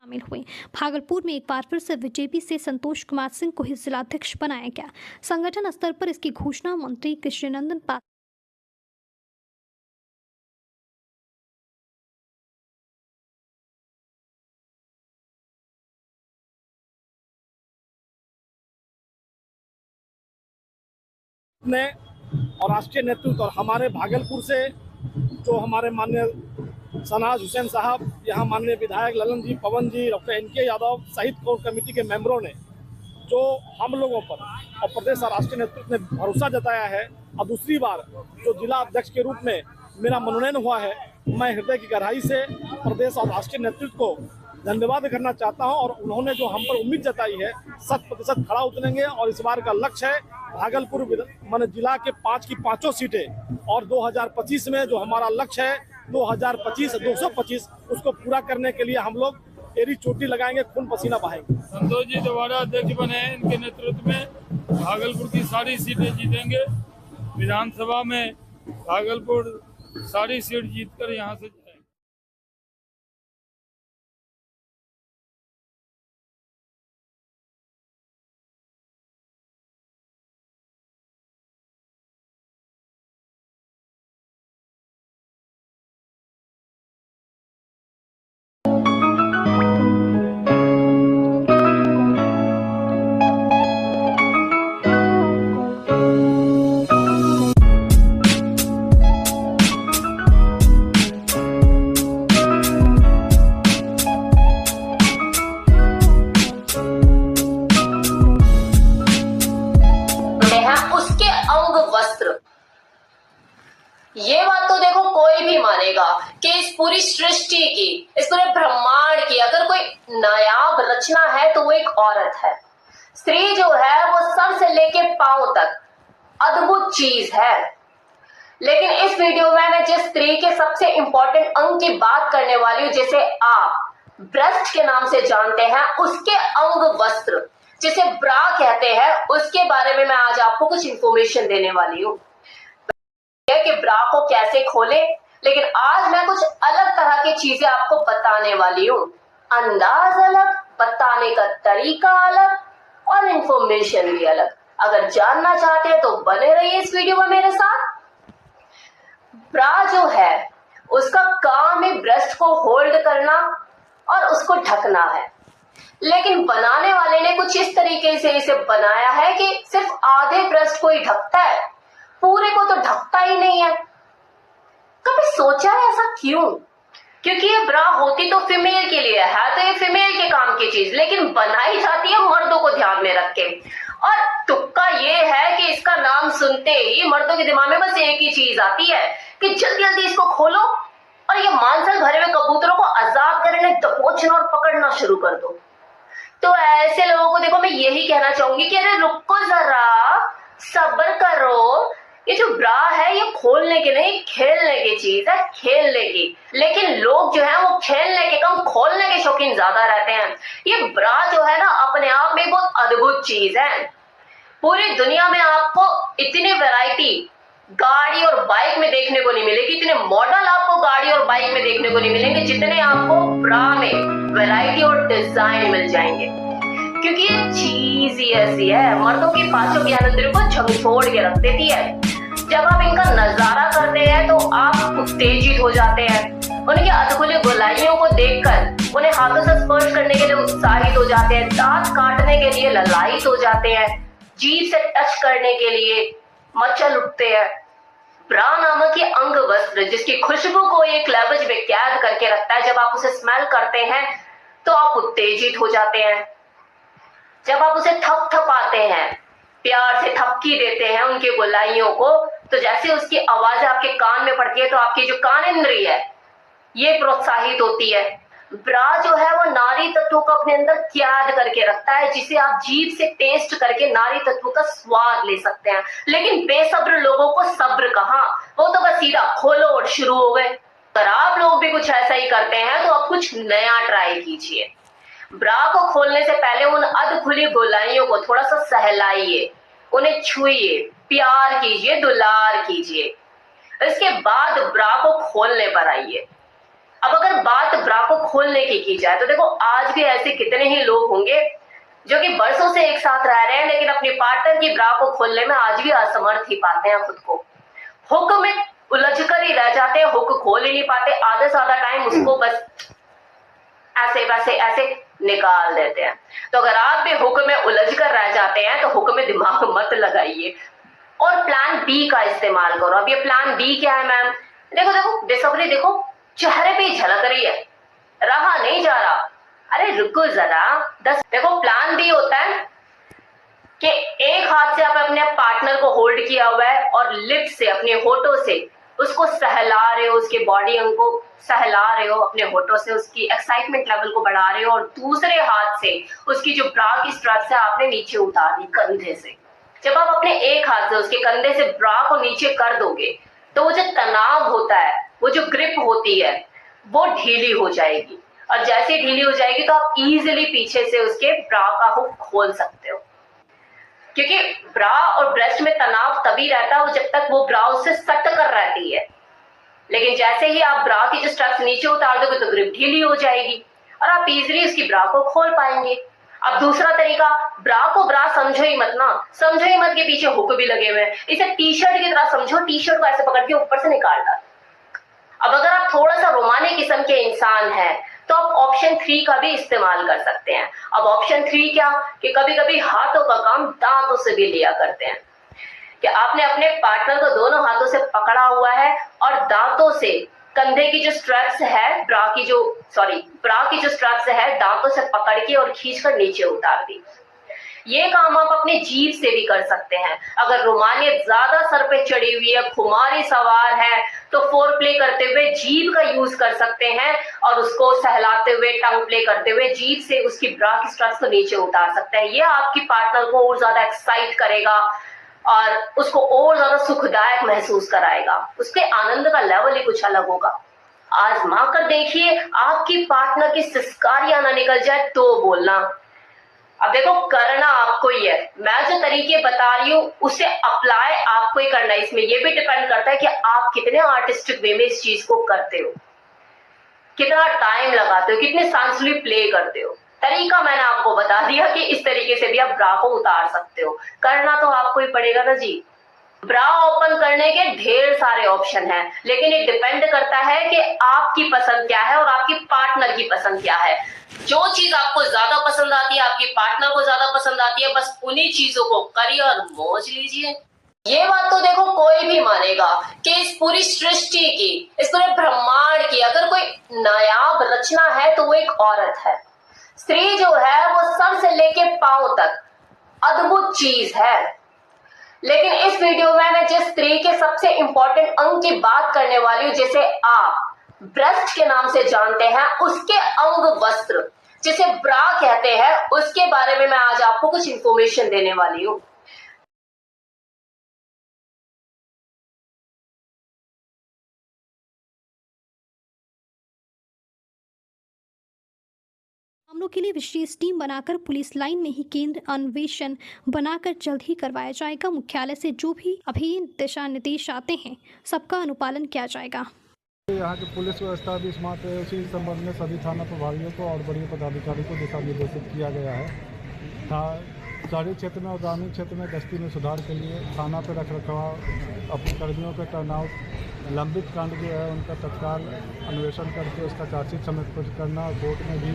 शामिल हुए। भागलपुर में एक बार फिर से बीजेपी से संतोष कुमार सिंह को ही जिलाध्यक्ष बनाया गया। संगठन स्तर पर इसकी घोषणा मंत्री कृष्णनंदन पाल ने और राष्ट्रीय नेतृत्व और हमारे भागलपुर से जो हमारे माननीय सनाज हुसैन साहब, यहाँ माननीय विधायक ललन जी, पवन जी, डॉक्टर NK यादव सहित कोर कमेटी के मेंबरों ने जो हम लोगों पर और प्रदेश और राष्ट्रीय नेतृत्व ने भरोसा जताया है, और दूसरी बार जो जिला अध्यक्ष के रूप में मेरा मनोनयन हुआ है, मैं हृदय की गहराई से प्रदेश और राष्ट्रीय नेतृत्व को धन्यवाद करना चाहता हूं। और उन्होंने जो हम पर उम्मीद जताई है 100% खड़ा उतरेंगे। और इस बार का लक्ष्य है भागलपुर मान जिला के 5 की 5 सीटें, और 2025 में जो हमारा लक्ष्य है 225 उसको पूरा करने के लिए हम लोग एड़ी चोटी लगाएंगे, खून पसीना बहाएंगे। संतोष जी दोबारा अध्यक्ष बने हैं, इनके नेतृत्व में भागलपुर की सारी सीटें जीतेंगे। विधानसभा में भागलपुर सारी सीट जीतकर यहाँ से ये बात तो देखो कोई भी मानेगा कि इस पूरी सृष्टि की, इस पूरे ब्रह्मांड की अगर कोई नायाब रचना है तो वो एक औरत है। स्त्री जो है वो सर से लेके पांव तक अद्भुत चीज है। लेकिन इस वीडियो में मैं जिस स्त्री के सबसे इंपॉर्टेंट अंग की बात करने वाली हूँ, जिसे आप ब्रेस्ट के नाम से जानते हैं, उसके अंग वस्त्र जिसे ब्रा कहते हैं, उसके बारे में मैं आज आपको कुछ इंफॉर्मेशन देने वाली हूँ कि ब्रा को कैसे खोले। लेकिन आज मैं कुछ अलग तरह की चीजें आपको बताने वाली हूँ। अंदाज अलग, बताने का तरीका अलग और इंफॉर्मेशन भी अलग। अगर जानना चाहते हैं तो बने रहिए इस वीडियो में मेरे साथ। ब्रा जो है उसका काम है ब्रेस्ट को होल्ड करना और उसको ढकना है। लेकिन बनाने वाले ने कुछ इस तरीके से इसे बनाया है कि सिर्फ आधे ब्रेस्ट को ही ढकता है, पूरे को तो ढकता ही नहीं है। कभी सोचा है ऐसा क्यों? क्योंकि ये ब्रा होती तो फीमेल के लिए है, तो ये फीमेल के काम की चीज, लेकिन बनाई जाती है मर्दों को ध्यान में रख के। और तुक्का ये है कि इसका नाम सुनते ही मर्दों के दिमाग में बस एक ही चीज आती है कि जल्दी जल्दी इसको खोलो और ये मांसल भरे हुए कबूतरों को आजाद करने, दबोचना और पकड़ना शुरू कर दो। तो ऐसे लोगों को देखो मैं यही कहना चाहूंगी कि अरे रुको जरा, सब्र करो। ये जो ब्रा है ये खोलने की नहीं, खेलने की चीज है, खेलने की। लेकिन लोग जो है वो खेलने के कम खोलने के शौकीन ज्यादा रहते हैं। ये ब्रा जो है ना अपने आप में बहुत अद्भुत चीज है। पूरी दुनिया में आपको इतनी वैरायटी गाड़ी और बाइक में देखने को नहीं मिलेगी, इतने मॉडल आपको गाड़ी और बाइक में देखने को नहीं मिलेंगे जितने आपको ब्रा में वैरायटी और डिजाइन मिल जाएंगे। क्योंकि ये चीज ही ऐसी है, मर्दों की पांचों ज्ञानेंद्रियों को झकझोर के रख देती है। जब आप इनका नजारा करते हैं तो आप उत्तेजित हो जाते हैं। उनकी अधखुली गोलाइयों को देखकर उन्हें हाथों से स्पर्श करने के लिए उत्साहित हो जाते हैं, दांत काटने के लिए ललायित हो जाते हैं, जीभ से टच करने के लिए मचल उठते हैं। ब्रा नामक ये अंग वस्त्र जिसकी खुशबू को एक क्लेवेज में कैद करके रखता है, जब आप उसे स्मेल करते हैं तो आप उत्तेजित हो जाते हैं। जब आप उसे थपथपाते हैं, प्यार से थपकी देते हैं उनके गोलाइयों को, तो जैसे उसकी आवाज आपके कान में पड़ती है तो आपकी जो कान इंद्री है ये प्रोत्साहित होती है। ब्रा जो है वो नारी तत्व को अपने अंदर कैद करके रखता है, जिसे आप जीभ से टेस्ट करके नारी तत्व का स्वाद ले सकते हैं। लेकिन बेसब्र लोगों को सब्र कहाँ, वो तो बस सीधा खोलो और शुरू हो गए। अगर आप लोग भी कुछ ऐसा ही करते हैं तो आप कुछ नया ट्राई कीजिए। ब्रा को खोलने से पहले उन अधखुली गोलाइयों को थोड़ा सा सहलाइए, उन्हें छुइए, प्यार कीजिए, दुलार कीजिए। इसके बाद ब्रा को खोलने पर आइए। अब अगर बात ब्रा को खोलने की जाए तो देखो आज भी ऐसे कितने ही लोग होंगे जो कि बरसों से एक साथ रह रहे हैं लेकिन अपनी पार्टनर की ब्रा को खोलने में आज भी असमर्थ ही पाते हैं खुद को। हुक में उलझ कर ही रह जाते हैं, हुक खोल ही नहीं पाते, आधे से आधा टाइम उसको बस ऐसे वैसे ऐसे निकाल देते हैं। तो अगर आप भी हुक में उलझ कर रह जाते हैं तो हुक में दिमाग मत लगाइए और प्लान बी का इस्तेमाल करो। अब ये प्लान बी क्या है मैम? देखो देखो बेसब्री देखो चेहरे पे झलक रही है, रहा नहीं जा रहा। अरे रुको जरा, देखो प्लान बी होता है कि एक हाथ से आप अपने पार्टनर को होल्ड किया हुआ है और लिप से अपने होठों से उसको सहला रहे हो, उसके बॉडी अंग को सहला रहे हो अपने होठों से, उसकी एक्साइटमेंट लेवल को बढ़ा रहे हो और दूसरे हाथ से उसकी जो ब्रा की स्ट्रैप्स है आपने नीचे उतार दी कंधे से। जब आप अपने एक हाथ से उसके कंधे से ब्रा को नीचे कर दोगे तो वो जो तनाव होता है, वो जो ग्रिप होती है वो ढीली हो जाएगी और जैसे ढीली हो जाएगी तो आप इजीली पीछे से उसके ब्रा का हुक खोल सकते हो। क्योंकि ब्रा और ब्रेस्ट में तनाव तभी रहता है जब तक वो ब्रा उससे सट कर रहती है, लेकिन जैसे ही आप ब्रा की जो स्ट्रैप्स नीचे उतार दोगे तो ग्रिप ढीली हो जाएगी और आप इजीली उसकी ब्रा को खोल पाएंगे। अब दूसरा तरीका, ब्रा को ब्रा समझो ही मत ना, समझो ही मत के पीछे हुक भी लगे हुए हैं, इसे टी शर्ट की तरह समझो, टी शर्ट को ऐसे पकड़ के ऊपर से निकाल डाल। अब अगर आप थोड़ा सा रोमानी किस्म के इंसान हैं तो आप ऑप्शन 3 का भी इस्तेमाल कर सकते हैं। अब ऑप्शन 3 क्या कि कभी कभी हाथों का काम दांतों से भी लिया करते हैं कि आपने अपने पार्टनर को दोनों हाथों से पकड़ा हुआ है और दांतों से कंधे की जो स्ट्रैप्स है, ब्रा की जो स्ट्रैप्स है दांतों से पकड़ के और खींचकर नीचे उतार दी। ये काम आप अपनी जीभ से भी कर सकते हैं। अगर रोमानियत ज्यादा सर पे चढ़ी हुई है, खुमारी सवार है तो फोर प्ले करते हुए जीभ का यूज कर सकते हैं और उसको सहलाते हुए, टंग प्ले करते हुए जीभ से उसकी ब्रा की स्ट्रैप्स को नीचे उतार सकते हैं। ये आपकी पार्टनर को और ज्यादा एक्साइट करेगा और उसको और ज्यादा सुखदायक महसूस कराएगा, उसके आनंद का लेवल ही कुछ अलग होगा। आजमा कर देखिए, आपकी पार्टनर की सिसकारियां ना निकल जाए तो बोलना। अब देखो करना आपको ही है, मैं जो तरीके बता रही हूँ उसे अप्लाई आपको ही करना है। इसमें ये भी डिपेंड करता है कि आप कितने आर्टिस्टिक वे में इस चीज को करते हो, कितना टाइम लगाते हो, कितने सांसली प्ले करते हो। तरीका मैंने आपको बता दिया कि इस तरीके से भी आप ब्रा को उतार सकते हो, करना तो आपको ही पड़ेगा ना जी। ब्रा ओपन करने के ढेर सारे ऑप्शन हैं, लेकिन ये डिपेंड करता है कि आपकी पसंद क्या है और आपकी पार्टनर की पसंद क्या है। जो चीज आपको ज्यादा पसंद आती है, आपकी पार्टनर को ज्यादा पसंद आती है, बस उन्हीं चीजों को करिए और मौज लीजिए। ये बात तो देखो कोई भी मानेगा कि इस पूरी सृष्टि की, इस पूरे ब्रह्मांड की अगर कोई नायाब रचना है तो वो एक औरत है। स्त्री जो है वो सर से लेके पांव तक अद्भुत चीज है। लेकिन इस वीडियो में मैं जिस स्त्री के सबसे इंपॉर्टेंट अंग की बात करने वाली हूँ, जिसे आप ब्रेस्ट के नाम से जानते हैं, उसके अंग वस्त्र जिसे ब्रा कहते हैं, उसके बारे में मैं आज आपको कुछ इंफॉर्मेशन देने वाली हूँ। मामलों के लिए विशेष टीम बनाकर पुलिस लाइन में ही केंद्र अन्वेषण बनाकर जल्द ही करवाया जाएगा। मुख्यालय से जो भी अभी दिशा निर्देश आते हैं सबका अनुपालन किया जाएगा। यहाँ की पुलिस व्यवस्था भी स्मार्ट है। उसी संबंध में सभी थाना प्रभारियों को और बड़े पदाधिकारी को दिशा निर्देशित किया गया है। शहरी क्षेत्र में और ग्रामीण क्षेत्र में गश्ती में सुधार के लिए थाना पर रखरखाव, अपने कर्मियों के टर्नआउट, लंबित कांड जो है उनका तत्काल अन्वेषण करके उसका चार्जशीट समर्पित करना और कोर्ट में भी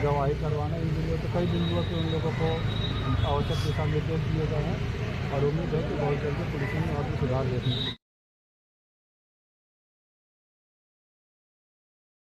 गवाही करवाना, इन बिंदुओं तो कई बिंदुओं पर उन लोगों को आवश्यक दिशा निर्देश दिए गए हैं और उम्मीद है कि बहुत जल्दी पुलिस में और भी सुधार देखने को।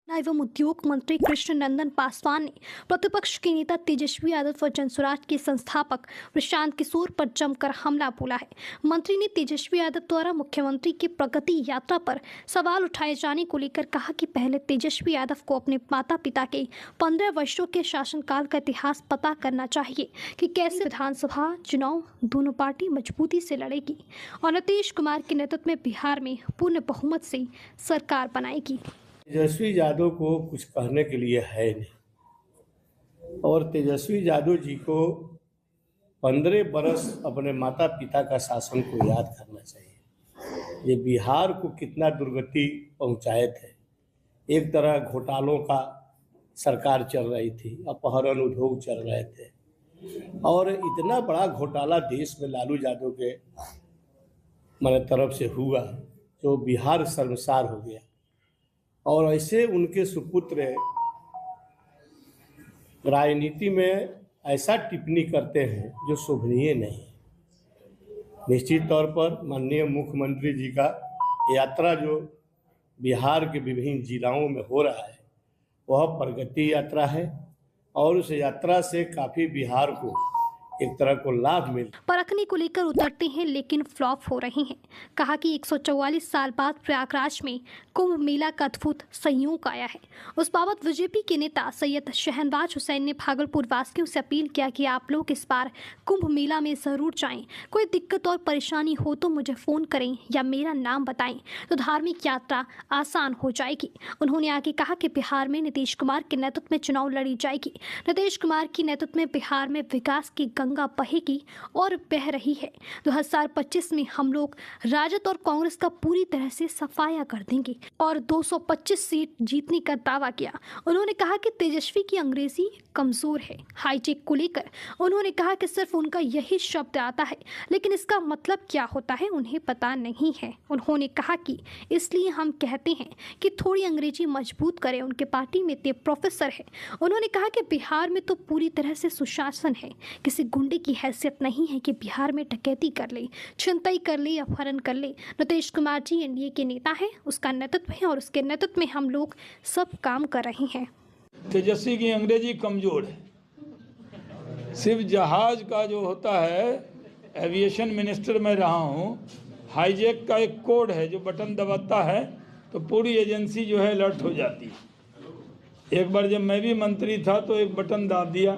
एवं उद्योग मंत्री कृष्ण नंदन पासवान ने प्रतिपक्ष के नेता तेजस्वी यादव व जनसुराज के संस्थापक प्रशांत किशोर पर जमकर हमला बोला है। मंत्री ने तेजस्वी यादव द्वारा मुख्यमंत्री की प्रगति यात्रा पर सवाल उठाए जाने को लेकर कहा कि पहले तेजस्वी यादव को अपने माता पिता के 15 वर्षों के शासनकाल का इतिहास पता करना चाहिए कि कैसे विधानसभा चुनाव दोनों पार्टी मजबूती से लड़ेगी और नीतीश कुमार के नेतृत्व में बिहार में पूर्ण बहुमत से सरकार बनाएगी। तेजस्वी यादव को कुछ कहने के लिए है नहीं और तेजस्वी यादव जी को 15 बरस अपने माता पिता का शासन को याद करना चाहिए। ये बिहार को कितना दुर्गति पहुंचाए थे, एक तरह घोटालों का सरकार चल रही थी, अपहरण उद्योग चल रहे थे, और इतना बड़ा घोटाला देश में लालू यादव के मेरे तरफ से हुआ जो बिहार शर्मसार हो गया। और ऐसे उनके सुपुत्र राजनीति में ऐसा टिप्पणी करते हैं जो शोभनीय नहीं। निश्चित तौर पर माननीय मुख्यमंत्री जी का यात्रा जो बिहार के विभिन्न जिलाओं में हो रहा है वह प्रगति यात्रा है, और उस यात्रा से काफ़ी बिहार को एक तरह को लाभ मिल। परखने को लेकर उतरते हैं लेकिन फ्लॉप हो रहे हैं। कहा कि 144 साल बाद प्रयागराज में कुंभ मेला का अद्भुत संयोग आया है। उस बाबत बीजेपी के नेता सैयद शहनवाज हुसैन ने भागलपुर वासियों से अपील किया कि आप लोग इस बार कुंभ मेला में ज़रूर जाएं। कोई दिक्कत और परेशानी हो तो मुझे फ़ोन करें या मेरा नाम बताएं तो धार्मिक यात्रा आसान हो जाएगी। उन्होंने आगे कहा कि बिहार में नीतीश कुमार के नेतृत्व में चुनाव लड़ी जाएगी। नीतीश कुमार के नेतृत्व में बिहार में विकास की गंगा बहेगी और बह रही है। 2025 में हम लोग राजद और कांग्रेस का पूरी तरह से सफाया कर देंगे और 225 सीट जीतने का दावा किया। उन्होंने कहा कि तेजस्वी की अंग्रेजी कमजोर है। हाईटेक को लेकर उन्होंने कहा कि सिर्फ उनका यही शब्द आता है, लेकिन इसका मतलब क्या होता है उन्हें पता नहीं है। उन्होंने कहा कि इसलिए हम कहते हैं कि थोड़ी अंग्रेजी मजबूत करें। उनके पार्टी में ते प्रोफेसर है। उन्होंने कहा कि बिहार में तो पूरी तरह से सुशासन है। किसी गुंडे की हैसियत नहीं है कि बिहार में डकैती कर ले, छिनतई कर ले, अपहरण कर ले। नीतीश कुमार जी एनडीए के नेता है, उसका नेतृत्व है और उसके नेतृत्व में हम लोग सब काम कर रहे हैं। तेजस्वी की अंग्रेजी कमजोर है। सिर्फ जहाज का जो होता है, एविएशन मिनिस्टर में रहा हूँ, हाईजैक का एक कोड है जो बटन दबाता है तो पूरी एजेंसी जो है अलर्ट हो जाती है। एक बार जब मैं भी मंत्री था तो एक बटन दाब दिया,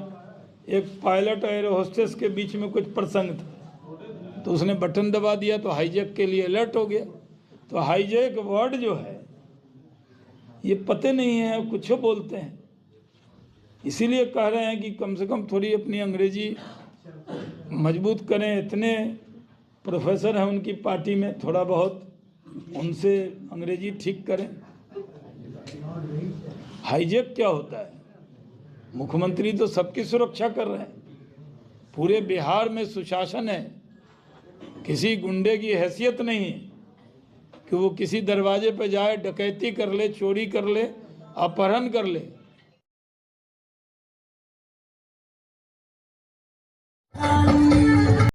एक पायलट और एयर होस्टेस के बीच में कुछ प्रसंग था तो उसने बटन दबा दिया तो हाईजैक के लिए अलर्ट हो गया। तो हाईजैक वर्ड जो है ये पते नहीं है, कुछ बोलते हैं। इसीलिए कह रहे हैं कि कम से कम थोड़ी अपनी अंग्रेजी मजबूत करें। इतने प्रोफेसर हैं उनकी पार्टी में, थोड़ा बहुत उनसे अंग्रेजी ठीक करें। हाईजैक क्या होता है? मुख्यमंत्री तो सबकी सुरक्षा कर रहे हैं। पूरे बिहार में सुशासन है, किसी गुंडे की हैसियत नहीं है कि वो किसी दरवाजे पर जाए, डकैती कर ले, चोरी कर ले, अपहरण कर ले।